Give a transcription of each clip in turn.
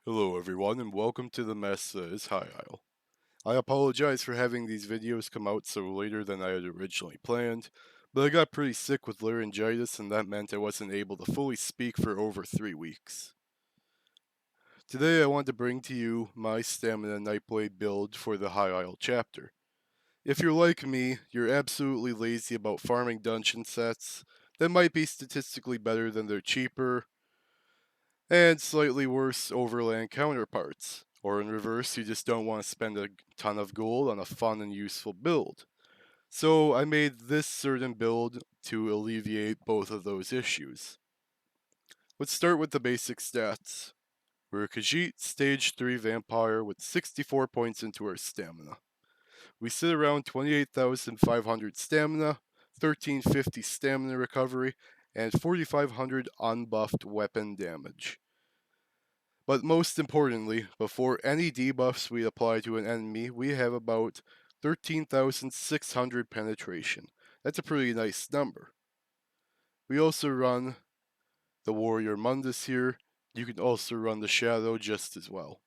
Hello everyone and welcome to the mess that is High Isle. I apologize for having these videos come out so later than I had originally planned, but I got pretty sick with laryngitis and that meant I wasn't able to fully speak for over 3 weeks. Today I want to bring to you my Stamina Nightblade build for the High Isle chapter. If you're like me, you're absolutely lazy about farming dungeon sets that might be statistically better than their cheaper and slightly worse overland counterparts. Or in reverse, you just don't want to spend a ton of gold on a fun and useful build. So I made this certain build to alleviate both of those issues. Let's start with the basic stats. We're a Khajiit Stage 3 Vampire with 64 points into our stamina. We sit around 28,500 stamina, 1350 stamina recovery, and 4500 unbuffed weapon damage. But most importantly, before any debuffs we apply to an enemy, we have about 13,600 penetration. That's a pretty nice number. We also run the Warrior Mundus here. You can also run the Shadow just as well.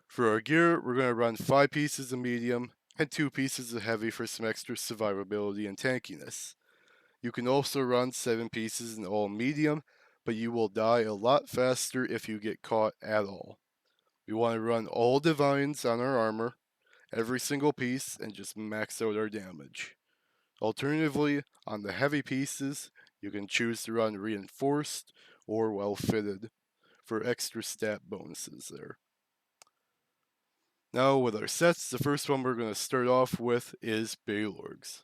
For our gear, we're going to run 5 pieces of medium and 2 pieces of heavy for some extra survivability and tankiness. You can also run 7 pieces in all medium, but you will die a lot faster if you get caught at all. We want to run all divines on our armor, every single piece, and just max out our damage. Alternatively, on the heavy pieces, you can choose to run reinforced or well fitted for extra stat bonuses there. Now with our sets, the first one we're going to start off with is Balorghs.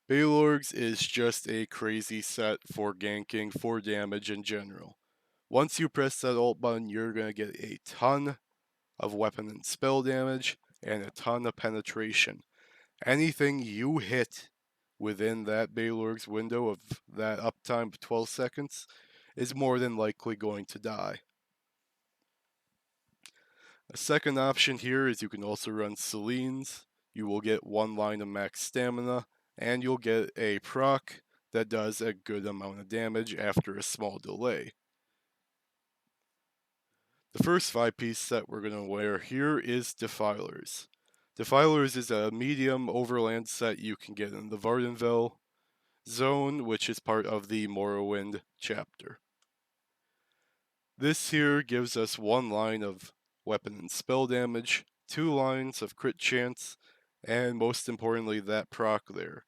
Balorghs is just a crazy set for ganking, for damage in general. Once you press that alt button, you're going to get a ton of weapon and spell damage, and a ton of penetration. Anything you hit within that Balorgh's window of that uptime of 12 seconds is more than likely going to die. A second option here is you can also run Selines. You will get 1 line of max stamina, and you'll get a proc that does a good amount of damage after a small delay. The first 5-piece set we're going to wear here is Defilers. Defilers is a medium overland set you can get in the Vardenville zone, which is part of the Morrowind chapter. This here gives us 1 line of weapon and spell damage, 2 lines of crit chance, and most importantly that proc there.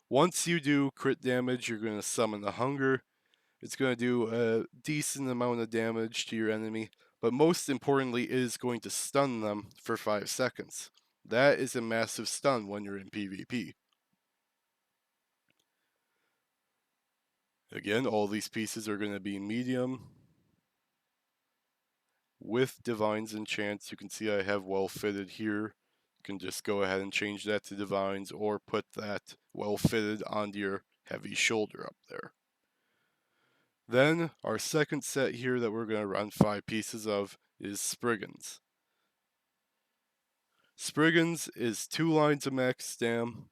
Once you do crit damage, you're going to summon the Hunger. It's going to do a decent amount of damage to your enemy, but most importantly, it is going to stun them for 5 seconds. That is a massive stun when you're in PvP. Again, all these pieces are going to be medium. With Divines and Chants, you can see I have well fitted here. You can just go ahead and change that to Divines or put that well fitted onto your heavy shoulder up there. Then our second set here that we're going to run 5 pieces of is Spriggans. Spriggans is 2 lines of max stam,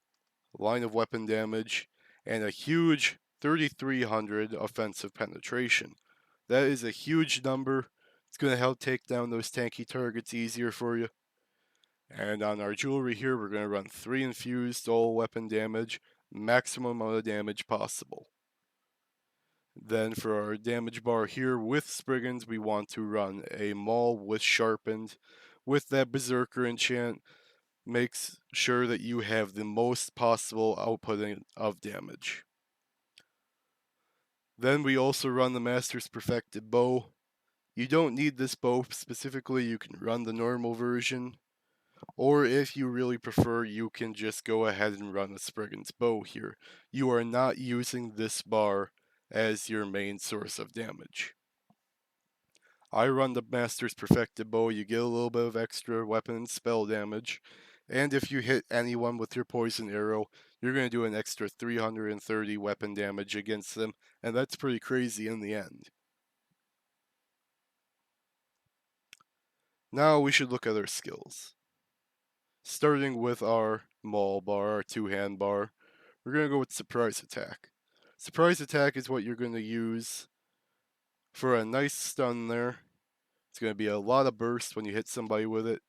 a line of weapon damage, and a huge 3,300 offensive penetration. That is a huge number. It's going to help take down those tanky targets easier for you. And on our jewelry here, we're going to run 3 infused all weapon damage, maximum amount of damage possible. Then for our damage bar here with Spriggans, we want to run a Maul with Sharpened. With that Berserker enchant, makes sure that you have the most possible outputting of damage. Then we also run the Master's Perfected Bow. You don't need this bow specifically, you can run the normal version. Or if you really prefer, you can just go ahead and run a Spriggan's Bow here. You are not using this bar as your main source of damage. I run the Master's Perfected Bow, you get a little bit of extra weapon and spell damage, and if you hit anyone with your poison arrow, you're going to do an extra 330 weapon damage against them, and that's pretty crazy in the end. Now we should look at our skills. Starting with our Maul bar, our 2-hand bar, we're going to go with Surprise Attack. Surprise Attack is what you're going to use For a nice stun there. It's going to be a lot of burst when you hit somebody with it.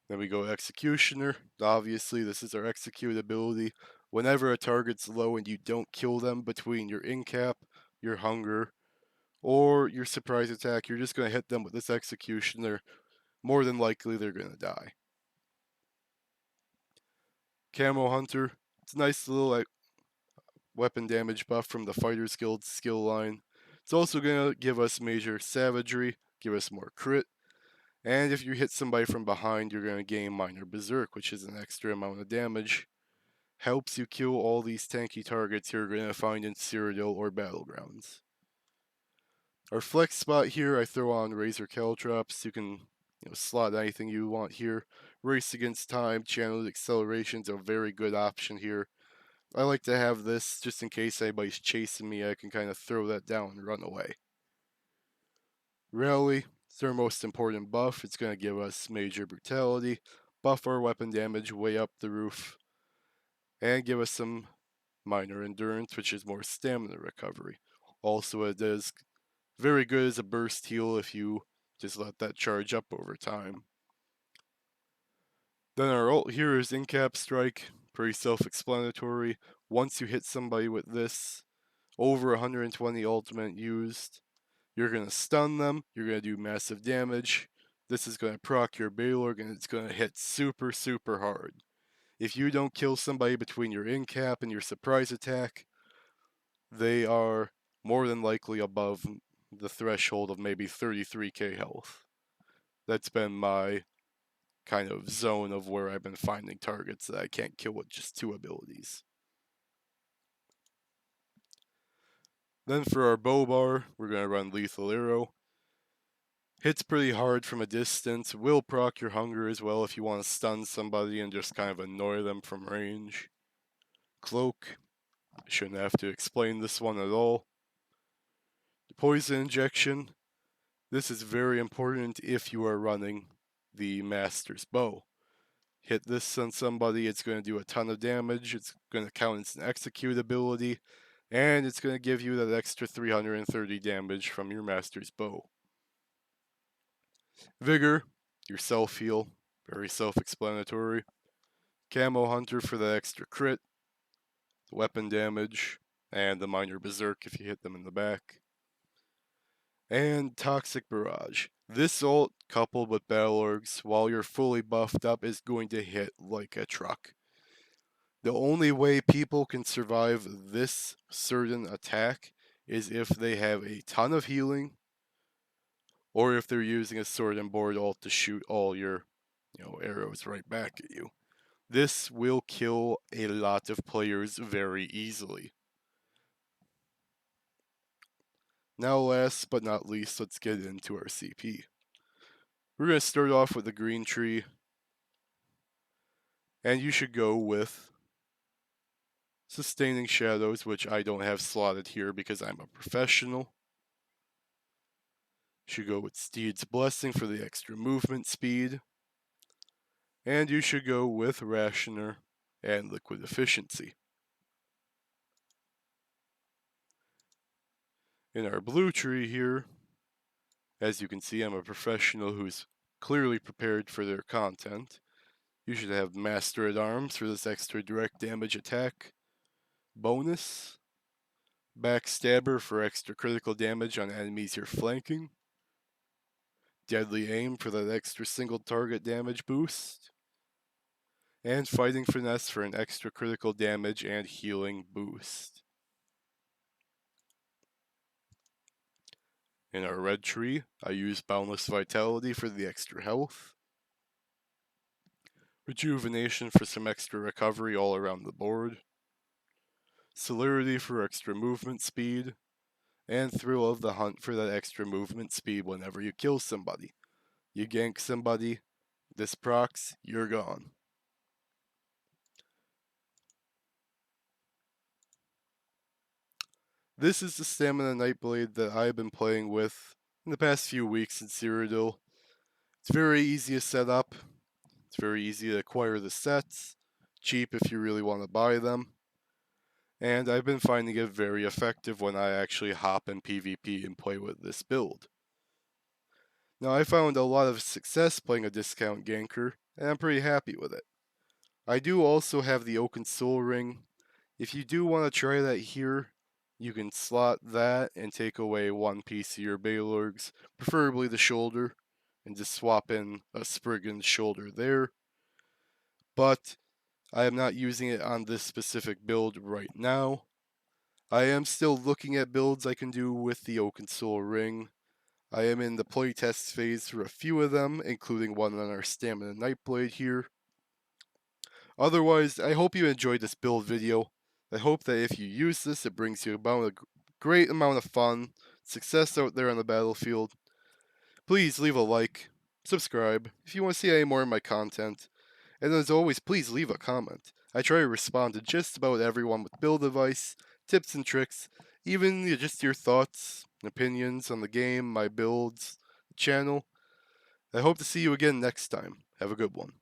Then we go Executioner. Obviously, this is our execute ability. Whenever a target's low and you don't kill them between your incap, your hunger, or your surprise attack, you're just going to hit them with this Executioner. More than likely, they're going to die. Camo Hunter. It's a nice little weapon damage buff from the Fighter's Guild skill line. It's also going to give us major savagery, give us more crit, and if you hit somebody from behind, you're going to gain minor berserk, which is an extra amount of damage. Helps you kill all these tanky targets you're going to find in Cyrodiil or Battlegrounds. Our flex spot here, I throw on Razor Caltrops. You can slot anything you want here. Race Against Time, Channeled Acceleration is a very good option here. I like to have this just in case anybody's chasing me. I can kind of throw that down and run away. Rally, it's our most important buff. It's going to give us major brutality, buff our weapon damage way up the roof, and give us some minor endurance, which is more stamina recovery. Also, it is very good as a burst heal if you just let that charge up over time. Then our ult here is Incap Strike, pretty self-explanatory. Once you hit somebody with this, over 120 ultimate used, you're going to stun them, you're going to do massive damage. This is going to proc your Balorg and it's going to hit super, super hard. If you don't kill somebody between your incap and your surprise attack, they are more than likely above the threshold of maybe 33k health. That's been my kind of zone of where I've been finding targets that I can't kill with just 2 abilities. Then for our bow bar, we're going to run Lethal Arrow. Hits pretty hard from a distance, will proc your hunger as well if you want to stun somebody and just kind of annoy them from range. Cloak, I shouldn't have to explain this one at all. Poison injection, this is very important if you are running the Master's Bow. Hit this on somebody, it's going to do a ton of damage, it's going to count as an execute ability, and it's going to give you that extra 330 damage from your Master's Bow. Vigor, your self-heal, very self-explanatory. Camo Hunter for the extra crit, weapon damage, and the minor berserk if you hit them in the back. And Toxic Barrage. This ult, coupled with Battlorgs, while you're fully buffed up, is going to hit like a truck. The only way people can survive this certain attack is if they have a ton of healing, or if they're using a sword and board ult to shoot all your arrows right back at you. This will kill a lot of players very easily. Now last but not least, let's get into our CP. We're going to start off with the green tree, and you should go with Sustaining Shadows, which I don't have slotted here because I'm a professional. You should go with Steed's Blessing for the extra movement speed. And you should go with Rationer and Liquid Efficiency. In our blue tree here, as you can see, I'm a professional who's clearly prepared for their content. You should have Master at Arms for this extra direct damage attack bonus. Backstabber for extra critical damage on enemies you're flanking. Deadly Aim for that extra single target damage boost. And Fighting Finesse for an extra critical damage and healing boost. In our red tree, I use Boundless Vitality for the extra health. Rejuvenation for some extra recovery all around the board. Celerity for extra movement speed. And Thrill of the Hunt for that extra movement speed whenever you kill somebody. You gank somebody, this procs, you're gone. This is the Stamina Nightblade that I've been playing with in the past few weeks in Cyrodiil. It's very easy to set up. It's very easy to acquire the sets. Cheap if you really want to buy them. and I've been finding it very effective when I actually hop in PvP and play with this build. Now I found a lot of success playing a discount ganker, and I'm pretty happy with it. I do also have the Oaken Soul Ring. If you do want to try that here, you can slot that and take away one piece of your Balorgs, preferably the shoulder, and just swap in a Spriggan's shoulder there. But I am not using it on this specific build right now. I am still looking at builds I can do with the Oaken Soul Ring. I am in the playtest phase for a few of them, including one on our Stamina Nightblade here. Otherwise, I hope you enjoyed this build video. I hope that if you use this, it brings you about a great amount of fun, success out there on the battlefield. Please leave a like, subscribe if you want to see any more of my content, and as always, please leave a comment. I try to respond to just about everyone with build advice, tips and tricks, even just your thoughts, opinions on the game, my builds, channel. I hope to see you again next time. Have a good one.